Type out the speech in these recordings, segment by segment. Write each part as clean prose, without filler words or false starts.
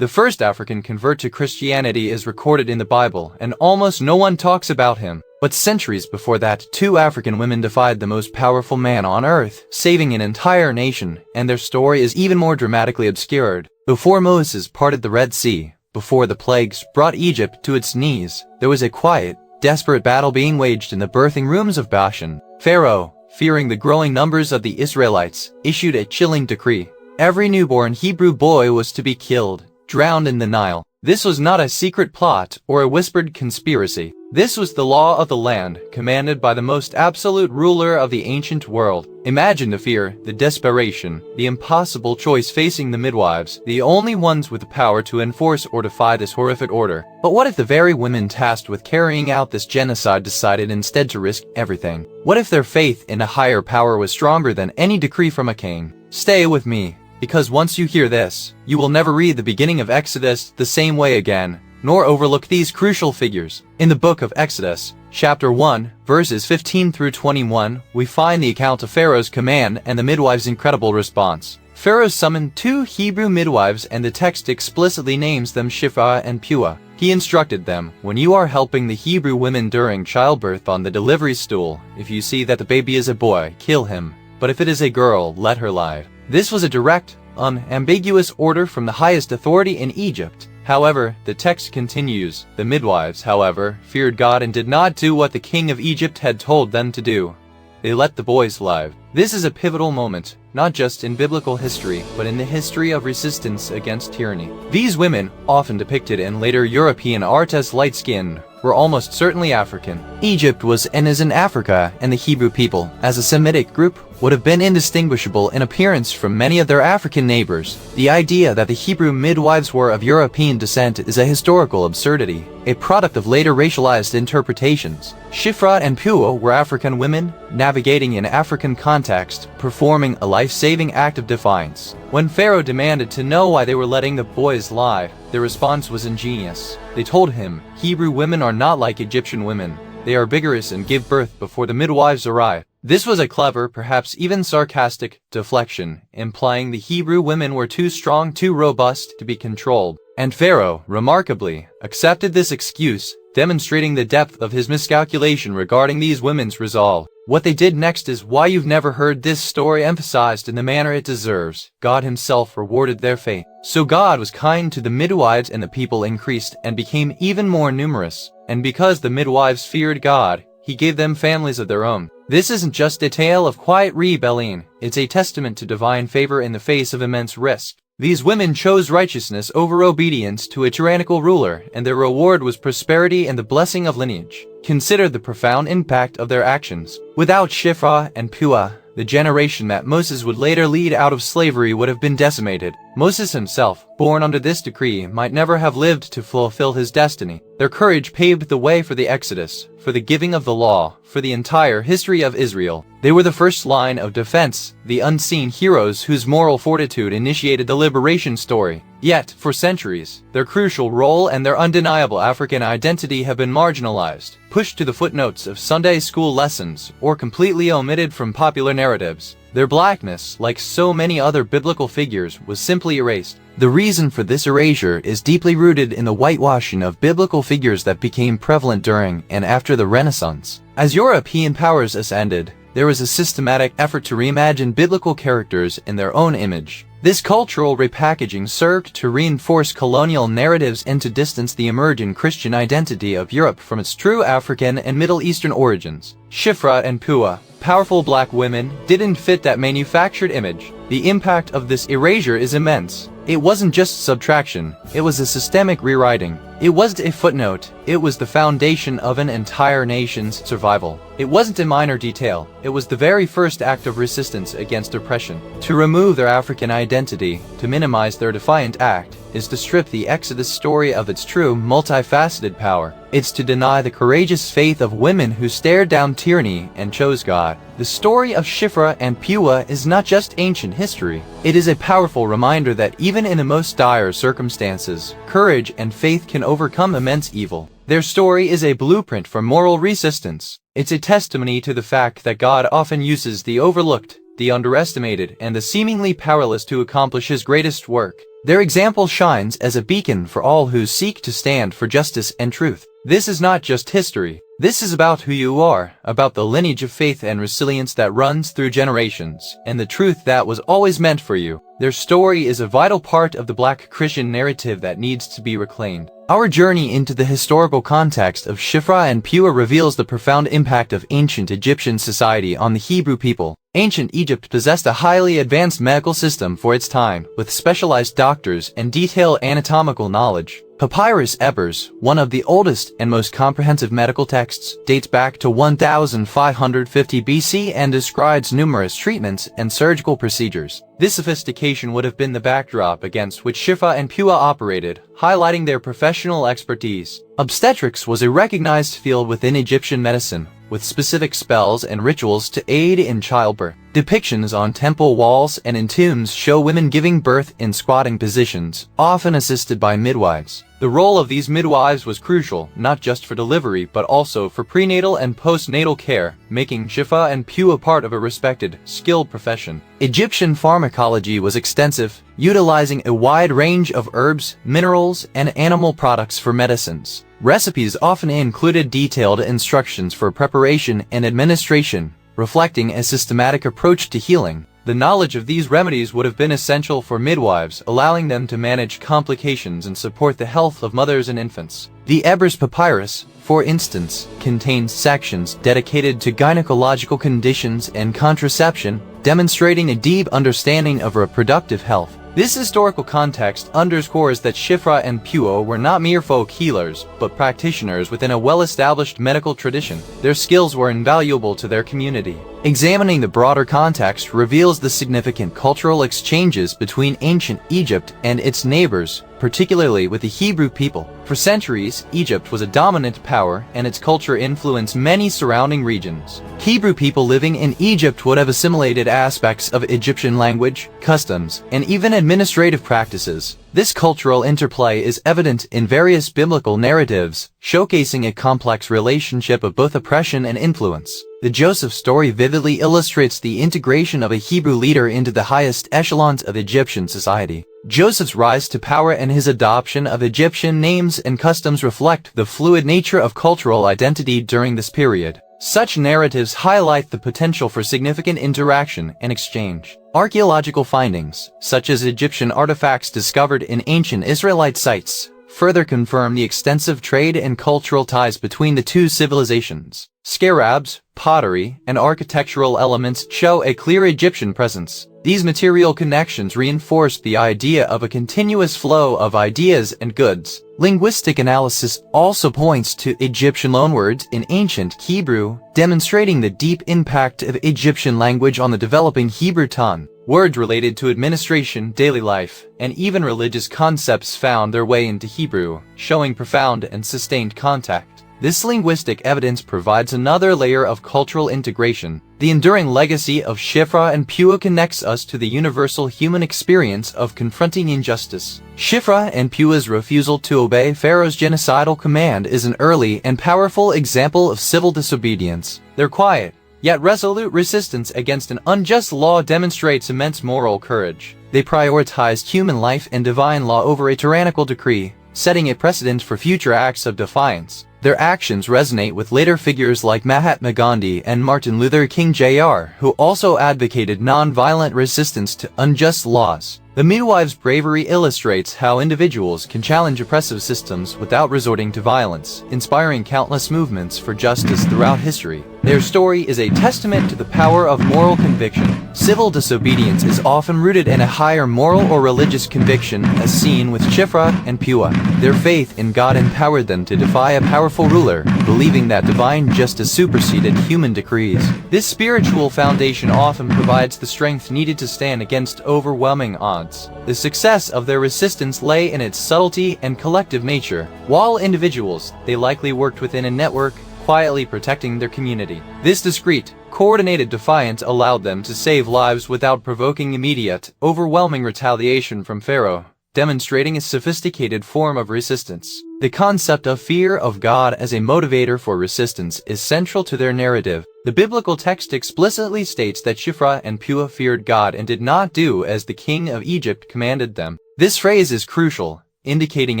The first African convert to Christianity is recorded in the Bible, and almost no one talks about him. But centuries before that, 2 African women defied the most powerful man on earth, saving an entire nation, and their story is even more dramatically obscured. Before Moses parted the Red Sea, before the plagues brought Egypt to its knees, there was a quiet, desperate battle being waged in the birthing rooms of Bashan. Pharaoh, fearing the growing numbers of the Israelites, issued a chilling decree. Every newborn Hebrew boy was to be killed, drowned in the Nile. This was not a secret plot or a whispered conspiracy. This was the law of the land, commanded by the most absolute ruler of the ancient world. Imagine the fear, the desperation, the impossible choice facing the midwives, the only ones with the power to enforce or defy this horrific order. But what if the very women tasked with carrying out this genocide decided instead to risk everything? What if their faith in a higher power was stronger than any decree from a king? Stay with me, because once you hear this, you will never read the beginning of Exodus the same way again, nor overlook these crucial figures. In the book of Exodus, chapter 1, verses 15 through 21, we find the account of Pharaoh's command and the midwives' incredible response. Pharaoh summoned 2 Hebrew midwives, and the text explicitly names them Shiphrah and Puah. He instructed them, when you are helping the Hebrew women during childbirth on the delivery stool, if you see that the baby is a boy, kill him. But if it is a girl, let her live. This was a direct, unambiguous order from the highest authority in Egypt. However, the text continues. The midwives, however, feared God and did not do what the king of Egypt had told them to do. They let the boys live. This is a pivotal moment, not just in biblical history, but in the history of resistance against tyranny. These women, often depicted in later European art as light-skinned, were almost certainly African. Egypt was and is in Africa, and the Hebrew people, as a Semitic group, would have been indistinguishable in appearance from many of their African neighbors. The idea that the Hebrew midwives were of European descent is a historical absurdity, a product of later racialized interpretations. Shiphrah and Puah were African women, navigating in African context, performing a life-saving act of defiance. When Pharaoh demanded to know why they were letting the boys live, their response was ingenious. They told him, Hebrew women are not like Egyptian women. They are vigorous and give birth before the midwives arrive. This was a clever, perhaps even sarcastic, deflection, implying the Hebrew women were too strong, too robust to be controlled. And Pharaoh, remarkably, accepted this excuse, demonstrating the depth of his miscalculation regarding these women's resolve. What they did next is why you've never heard this story emphasized in the manner it deserves. God himself rewarded their faith. So God was kind to the midwives, and the people increased and became even more numerous. And because the midwives feared God, he gave them families of their own. This isn't just a tale of quiet rebellion, it's a testament to divine favor in the face of immense risk. These women chose righteousness over obedience to a tyrannical ruler, and their reward was prosperity and the blessing of lineage. Consider the profound impact of their actions. Without Shiphrah and Puah, the generation that Moses would later lead out of slavery would have been decimated. Moses himself, born under this decree, might never have lived to fulfill his destiny. Their courage paved the way for the Exodus, for the giving of the law, for the entire history of Israel. They were the first line of defense, the unseen heroes whose moral fortitude initiated the liberation story. Yet, for centuries, their crucial role and their undeniable African identity have been marginalized, pushed to the footnotes of Sunday school lessons, or completely omitted from popular narratives. Their blackness, like so many other biblical figures, was simply erased. The reason for this erasure is deeply rooted in the whitewashing of biblical figures that became prevalent during and after the Renaissance. As European powers ascended, there was a systematic effort to reimagine biblical characters in their own image. This cultural repackaging served to reinforce colonial narratives and to distance the emerging Christian identity of Europe from its true African and Middle Eastern origins. Shiphrah and Puah, powerful black women, didn't fit that manufactured image. The impact of this erasure is immense. It wasn't just subtraction, it was a systemic rewriting. It wasn't a footnote, it was the foundation of an entire nation's survival. It wasn't a minor detail, it was the very first act of resistance against oppression. To remove their African identity, to minimize their defiant act, is to strip the Exodus story of its true, multifaceted power. It's to deny the courageous faith of women who stared down tyranny and chose God. The story of Shiphrah and Puah is not just ancient history. It is a powerful reminder that even in the most dire circumstances, courage and faith can overcome immense evil. Their story is a blueprint for moral resistance. It's a testimony to the fact that God often uses the overlooked, the underestimated, and the seemingly powerless to accomplish his greatest work. Their example shines as a beacon for all who seek to stand for justice and truth. This is not just history. This is about who you are, about the lineage of faith and resilience that runs through generations, and the truth that was always meant for you. Their story is a vital part of the Black Christian narrative that needs to be reclaimed. Our journey into the historical context of Shiphrah and Puah reveals the profound impact of ancient Egyptian society on the Hebrew people. Ancient Egypt possessed a highly advanced medical system for its time, with specialized doctors and detailed anatomical knowledge. Papyrus Ebers, one of the oldest and most comprehensive medical texts, dates back to 1550 BC and describes numerous treatments and surgical procedures. This sophistication would have been the backdrop against which Shiphrah and Puah operated, highlighting their professional expertise. Obstetrics was a recognized field within Egyptian medicine, with specific spells and rituals to aid in childbirth. Depictions on temple walls and in tombs show women giving birth in squatting positions, often assisted by midwives. The role of these midwives was crucial, not just for delivery but also for prenatal and postnatal care, making Shiphrah and Puah part of a respected, skilled profession. Egyptian pharmacology was extensive, utilizing a wide range of herbs, minerals, and animal products for medicines. Recipes often included detailed instructions for preparation and administration, reflecting a systematic approach to healing. The knowledge of these remedies would have been essential for midwives, allowing them to manage complications and support the health of mothers and infants. The Ebers Papyrus, for instance, contains sections dedicated to gynecological conditions and contraception, demonstrating a deep understanding of reproductive health. This historical context underscores that Shiphrah and Puah were not mere folk healers, but practitioners within a well-established medical tradition. Their skills were invaluable to their community. Examining the broader context reveals the significant cultural exchanges between ancient Egypt and its neighbors, particularly with the Hebrew people. For centuries, Egypt was a dominant power, and its culture influenced many surrounding regions. Hebrew people living in Egypt would have assimilated aspects of Egyptian language, customs, and even administrative practices. This cultural interplay is evident in various biblical narratives, showcasing a complex relationship of both oppression and influence. The Joseph story vividly illustrates the integration of a Hebrew leader into the highest echelons of Egyptian society. Joseph's rise to power and his adoption of Egyptian names and customs reflect the fluid nature of cultural identity during this period. Such narratives highlight the potential for significant interaction and exchange. Archaeological findings, such as Egyptian artifacts discovered in ancient Israelite sites, further confirm the extensive trade and cultural ties between the two civilizations. Scarabs, pottery, and architectural elements show a clear Egyptian presence. These material connections reinforce the idea of a continuous flow of ideas and goods. Linguistic analysis also points to Egyptian loanwords in ancient Hebrew, demonstrating the deep impact of Egyptian language on the developing Hebrew tongue. Words related to administration, daily life, and even religious concepts found their way into Hebrew, showing profound and sustained contact. This linguistic evidence provides another layer of cultural integration. The enduring legacy of Shiphrah and Puah connects us to the universal human experience of confronting injustice. Shiphrah and Puah's refusal to obey Pharaoh's genocidal command is an early and powerful example of civil disobedience. Their quiet, yet resolute resistance against an unjust law demonstrates immense moral courage. They prioritized human life and divine law over a tyrannical decree, setting a precedent for future acts of defiance. Their actions resonate with later figures like Mahatma Gandhi and Martin Luther King Jr., who also advocated non-violent resistance to unjust laws. The midwife's bravery illustrates how individuals can challenge oppressive systems without resorting to violence, inspiring countless movements for justice throughout history. Their story is a testament to the power of moral conviction. Civil disobedience is often rooted in a higher moral or religious conviction, as seen with Shiphrah and Puah. Their faith in God empowered them to defy a powerful ruler, believing that divine justice superseded human decrees. This spiritual foundation often provides the strength needed to stand against overwhelming odds. The success of their resistance lay in its subtlety and collective nature. While individuals, they likely worked within a network, quietly protecting their community. This discreet, coordinated defiance allowed them to save lives without provoking immediate, overwhelming retaliation from Pharaoh, demonstrating a sophisticated form of resistance. The concept of fear of God as a motivator for resistance is central to their narrative. The biblical text explicitly states that Shiphrah and Puah feared God and did not do as the king of Egypt commanded them. This phrase is crucial, indicating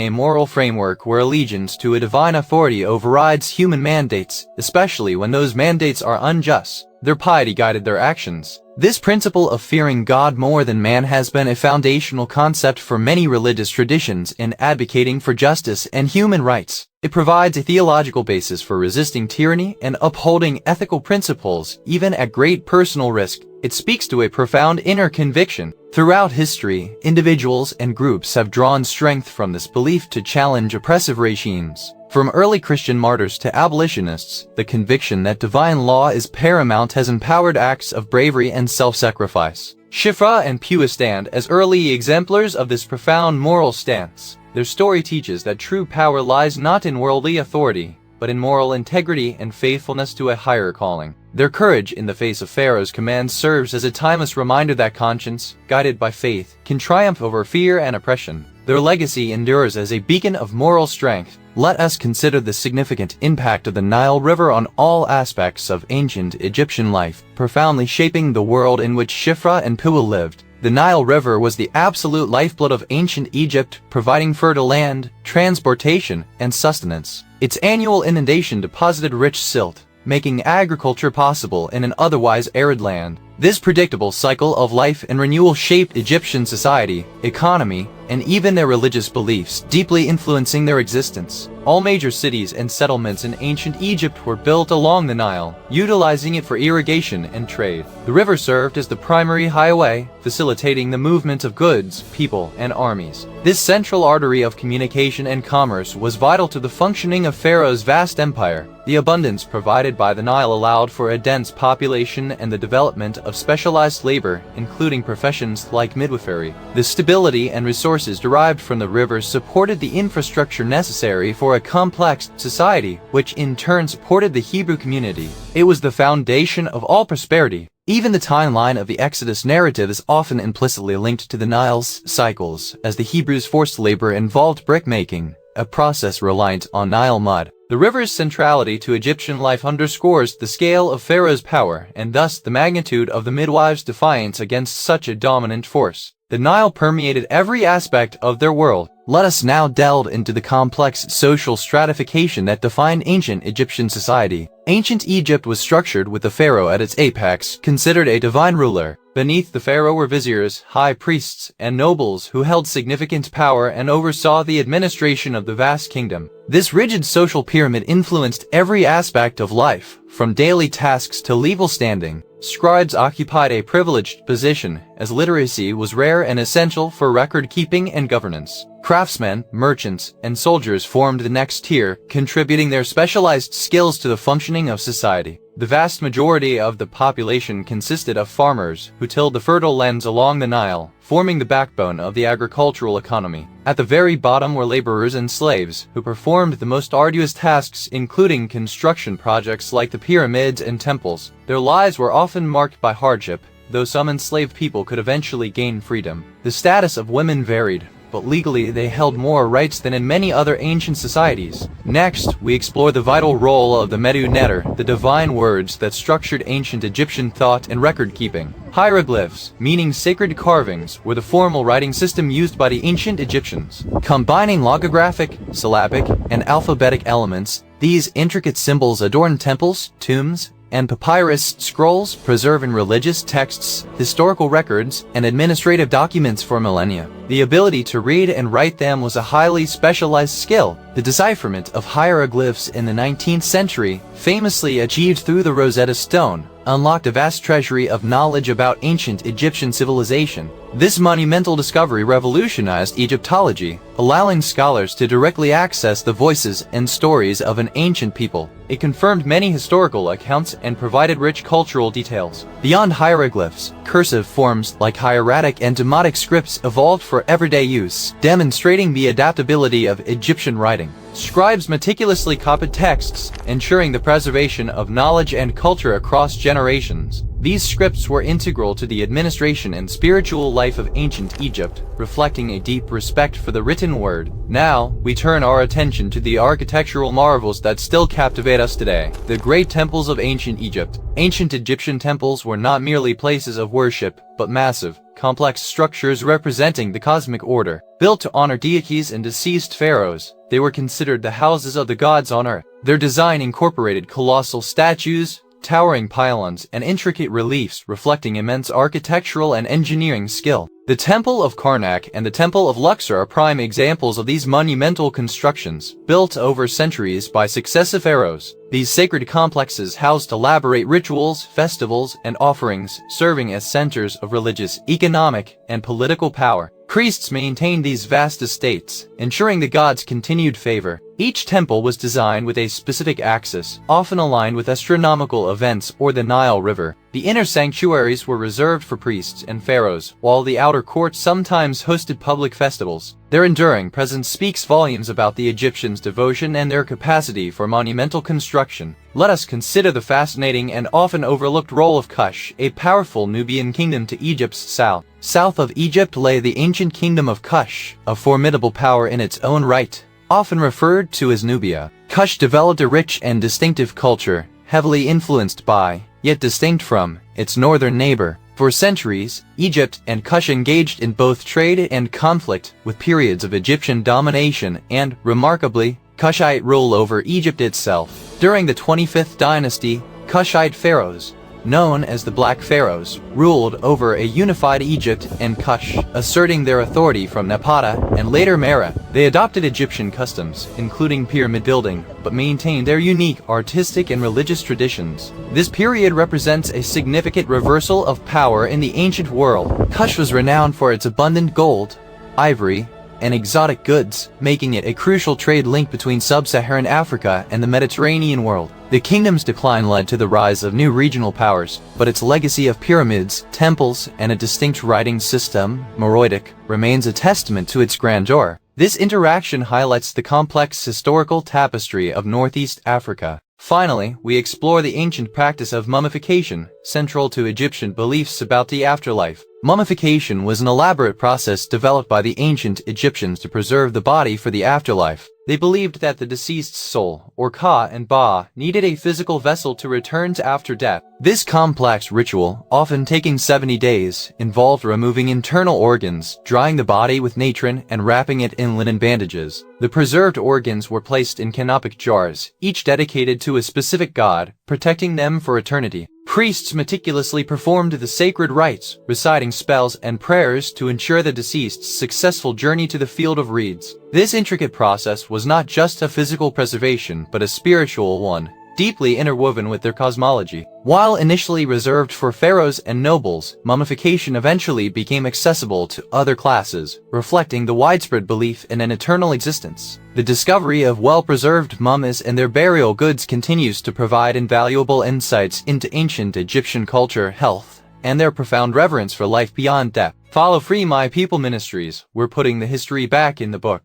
a moral framework where allegiance to a divine authority overrides human mandates, especially when those mandates are unjust. Their piety guided their actions. This principle of fearing God more than man has been a foundational concept for many religious traditions in advocating for justice and human rights. It provides a theological basis for resisting tyranny and upholding ethical principles, even at great personal risk. It speaks to a profound inner conviction. Throughout history, individuals and groups have drawn strength from this belief to challenge oppressive regimes. From early Christian martyrs to abolitionists, the conviction that divine law is paramount has empowered acts of bravery and self-sacrifice. Shiphrah and Puah stand as early exemplars of this profound moral stance. Their story teaches that true power lies not in worldly authority, but in moral integrity and faithfulness to a higher calling. Their courage in the face of Pharaoh's commands serves as a timeless reminder that conscience, guided by faith, can triumph over fear and oppression. Their legacy endures as a beacon of moral strength. Let us consider the significant impact of the Nile River on all aspects of ancient Egyptian life, profoundly shaping the world in which Shiphrah and Puah lived. The Nile River was the absolute lifeblood of ancient Egypt, providing fertile land, transportation, and sustenance. Its annual inundation deposited rich silt, making agriculture possible in an otherwise arid land. This predictable cycle of life and renewal shaped Egyptian society, economy, and even their religious beliefs, deeply influencing their existence. All major cities and settlements in ancient Egypt were built along the Nile, utilizing it for irrigation and trade. The river served as the primary highway, facilitating the movement of goods, people, and armies. This central artery of communication and commerce was vital to the functioning of Pharaoh's vast empire. The abundance provided by the Nile allowed for a dense population and the development of specialized labor, including professions like midwifery. The stability and resources derived from the rivers supported the infrastructure necessary for a complex society, which in turn supported the Hebrew community. It was the foundation of all prosperity. Even the timeline of the Exodus narrative is often implicitly linked to the Nile's cycles, as the Hebrews' forced labor involved brick-making, a process reliant on Nile mud. The river's centrality to Egyptian life underscores the scale of Pharaoh's power and thus the magnitude of the midwives' defiance against such a dominant force. The Nile permeated every aspect of their world. Let us now delve into the complex social stratification that defined ancient Egyptian society. Ancient Egypt was structured with the pharaoh at its apex, considered a divine ruler. Beneath the pharaoh were viziers, high priests, and nobles who held significant power and oversaw the administration of the vast kingdom. This rigid social pyramid influenced every aspect of life, from daily tasks to legal standing. Scribes occupied a privileged position, as literacy was rare and essential for record-keeping and governance. Craftsmen, merchants, and soldiers formed the next tier, contributing their specialized skills to the functioning of society. The vast majority of the population consisted of farmers who tilled the fertile lands along the Nile, forming the backbone of the agricultural economy. At the very bottom were laborers and slaves, who performed the most arduous tasks, including construction projects like the pyramids and temples. Their lives were often marked by hardship, though some enslaved people could eventually gain freedom. The status of women varied, but legally they held more rights than in many other ancient societies. Next, we explore the vital role of the Medu Neter, the divine words that structured ancient Egyptian thought and record-keeping. Hieroglyphs, meaning sacred carvings, were the formal writing system used by the ancient Egyptians. Combining logographic, syllabic, and alphabetic elements, these intricate symbols adorned temples, tombs, and papyrus scrolls, preserving religious texts, historical records, and administrative documents for millennia. The ability to read and write them was a highly specialized skill. The decipherment of hieroglyphs in the 19th century, famously achieved through the Rosetta Stone, unlocked a vast treasury of knowledge about ancient Egyptian civilization. This monumental discovery revolutionized Egyptology, allowing scholars to directly access the voices and stories of an ancient people. It confirmed many historical accounts and provided rich cultural details. Beyond hieroglyphs, cursive forms like hieratic and demotic scripts evolved for everyday use, demonstrating the adaptability of Egyptian writing. Scribes meticulously copied texts, ensuring the preservation of knowledge and culture across generations. These scripts were integral to the administration and spiritual life of ancient Egypt, reflecting a deep respect for the written word. Now, we turn our attention to the architectural marvels that still captivate us today. The great temples of ancient Egypt. Ancient Egyptian temples were not merely places of worship, but massive, complex structures representing the cosmic order. Built to honor deities and deceased pharaohs, they were considered the houses of the gods on earth. Their design incorporated colossal statues, towering pylons, and intricate reliefs reflecting immense architectural and engineering skill. The Temple of Karnak and the Temple of Luxor are prime examples of these monumental constructions, built over centuries by successive pharaohs. These sacred complexes housed elaborate rituals, festivals, and offerings, serving as centers of religious, economic, and political power. Priests maintained these vast estates, ensuring the gods' continued favor. Each temple was designed with a specific axis, often aligned with astronomical events or the Nile River. The inner sanctuaries were reserved for priests and pharaohs, while the outer courts sometimes hosted public festivals. Their enduring presence speaks volumes about the Egyptians' devotion and their capacity for monumental construction. Let us consider the fascinating and often overlooked role of Kush, a powerful Nubian kingdom to Egypt's south. South of Egypt lay the ancient kingdom of Kush, a formidable power in its own right. Often referred to as Nubia, Kush developed a rich and distinctive culture, heavily influenced by, yet distinct from, its northern neighbor. For centuries, Egypt and Kush engaged in both trade and conflict, with periods of Egyptian domination and, remarkably, Kushite rule over Egypt itself. During the 25th dynasty, Kushite pharaohs, known as the Black Pharaohs, ruled over a unified Egypt and Kush, asserting their authority from Napata and later Mera. They adopted Egyptian customs, including pyramid building, but maintained their unique artistic and religious traditions. This period represents a significant reversal of power in the ancient world. Kush was renowned for its abundant gold, ivory, and exotic goods, making it a crucial trade link between sub-Saharan Africa and the Mediterranean world. The kingdom's decline led to the rise of new regional powers, but its legacy of pyramids, temples, and a distinct writing system, Meroitic, remains a testament to its grandeur. This interaction highlights the complex historical tapestry of Northeast Africa. Finally, we explore the ancient practice of mummification, central to Egyptian beliefs about the afterlife. Mummification was an elaborate process developed by the ancient Egyptians to preserve the body for the afterlife. They believed that the deceased's soul, or Ka and Ba, needed a physical vessel to return to after death. This complex ritual, often taking 70 days, involved removing internal organs, drying the body with natron, and wrapping it in linen bandages. The preserved organs were placed in canopic jars, each dedicated to a specific god, protecting them for eternity. Priests meticulously performed the sacred rites, reciting spells and prayers to ensure the deceased's successful journey to the field of reeds. This intricate process was not just a physical preservation, but a spiritual one, deeply interwoven with their cosmology. While initially reserved for pharaohs and nobles, mummification eventually became accessible to other classes, reflecting the widespread belief in an eternal existence. The discovery of well-preserved mummies and their burial goods continues to provide invaluable insights into ancient Egyptian culture, health, and their profound reverence for life beyond death. Follow Free My People Ministries. We're putting the history back in the book.